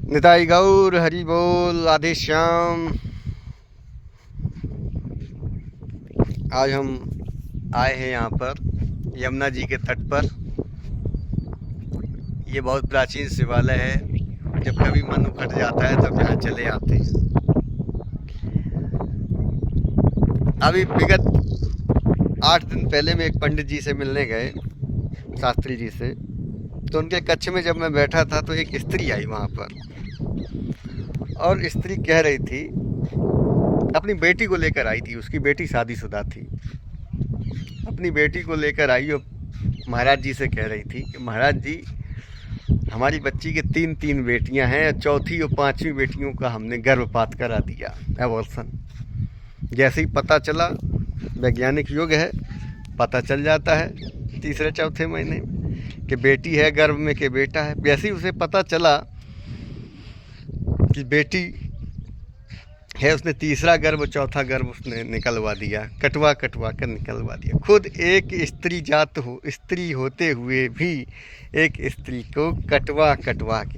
निताई गौर हरि बोल राधे श्याम। आज हम आए हैं यहाँ पर यमुना जी के तट पर। ये बहुत प्राचीन शिवालय है। जब कभी मन उखट जाता है तब यहाँ चले आते हैं। अभी विगत 8 दिन पहले मैं एक पंडित जी से मिलने गए, शास्त्री जी से। तो उनके कक्ष में जब मैं बैठा था तो एक स्त्री आई वहाँ पर, और स्त्री कह रही थी, अपनी बेटी को लेकर आई थी। उसकी बेटी शादीशुदा थी। अपनी बेटी को लेकर आई और महाराज जी से कह रही थी कि महाराज जी, हमारी बच्ची के 3 बेटियां हैं और चौथी और 5वीं बेटियों का हमने गर्भपात करा दिया, एबॉर्शन। जैसे ही पता चला, वैज्ञानिक युग है, पता चल जाता है 3-4 महीने कि बेटी है गर्भ में कि बेटा है। वैसे ही उसे पता चला कि बेटी है, उसने 3रा गर्भ 4था गर्भ उसने निकलवा दिया, कटवा कर निकलवा दिया। खुद एक स्त्री होते हुए भी एक स्त्री को कटवा के,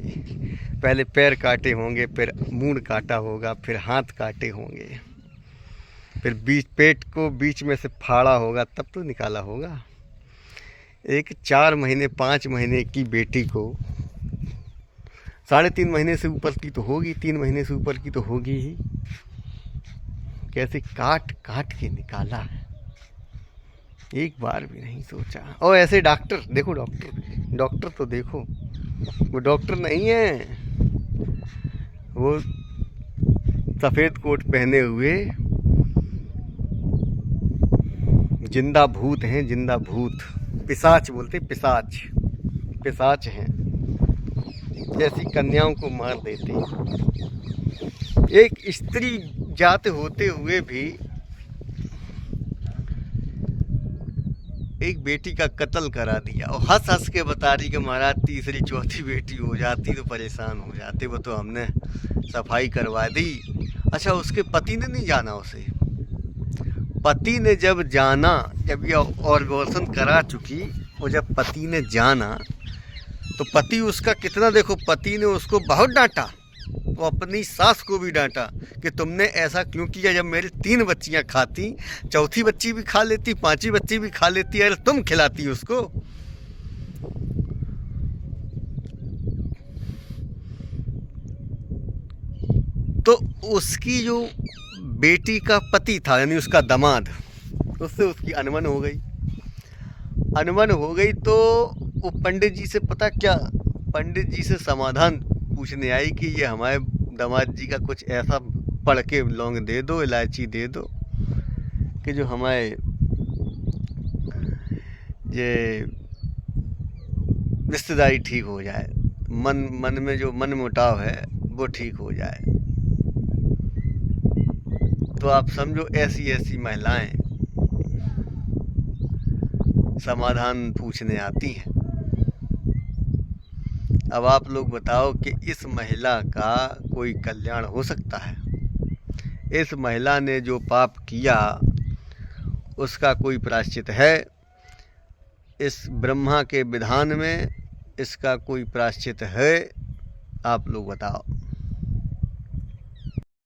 पहले पैर काटे होंगे, फिर मूंड काटा होगा, फिर हाथ काटे होंगे, फिर पेट को बीच में से फाड़ा होगा, तब तो निकाला होगा। एक 4 महीने 5 महीने की बेटी को 3.5 महीने से ऊपर की तो होगी, 3 महीने से ऊपर की तो होगी ही, कैसे काट के निकाला है। एक बार भी नहीं सोचा। और ऐसे डॉक्टर देखो, डॉक्टर तो देखो, वो डॉक्टर नहीं है, वो सफ़ेद कोट पहने हुए जिंदा भूत हैं, जिंदा भूत, पिशाच बोलते, पिशाच हैं। जैसी कन्याओं को मार देते हैं। एक स्त्री जात होते हुए भी एक बेटी का कत्ल करा दिया, और हंस के बता रही कि महाराज 3री 4थी बेटी हो जाती तो परेशान हो जाते, वो तो हमने सफाई करवा दी। अच्छा, उसके पति ने नहीं जाना उसे। पति ने जब जाना, जब ये ऑर्गेनाइजेशन करा चुकी, और जब पति ने जाना तो पति उसका कितना, देखो, पति ने उसको बहुत डांटा। वो अपनी सास को भी डांटा कि तुमने ऐसा क्यों किया। जब मेरी 3 बच्चियां खाती, 4थी बच्ची भी खा लेती, 5वीं बच्ची भी खा लेती, अरे तुम खिलाती उसको। तो उसकी जो बेटी का पति था, यानी उसका दामाद, उससे उसकी अनबन हो गई। तो वो पंडित जी से, पता क्या, पंडित जी से समाधान पूछने आई कि ये हमारे दामाद जी का कुछ ऐसा पढ़ के लौंग दे दो, इलायची दे दो, कि जो हमारे ये रिश्तेदारी ठीक हो जाए, मन में जो मन मुटाव है वो ठीक हो जाए। तो आप समझो, ऐसी महिलाएं समाधान पूछने आती हैं। अब आप लोग बताओ कि इस महिला का कोई कल्याण हो सकता है? इस महिला ने जो पाप किया उसका कोई प्रायश्चित है? इस ब्रह्मा के विधान में इसका कोई प्रायश्चित है? आप लोग बताओ।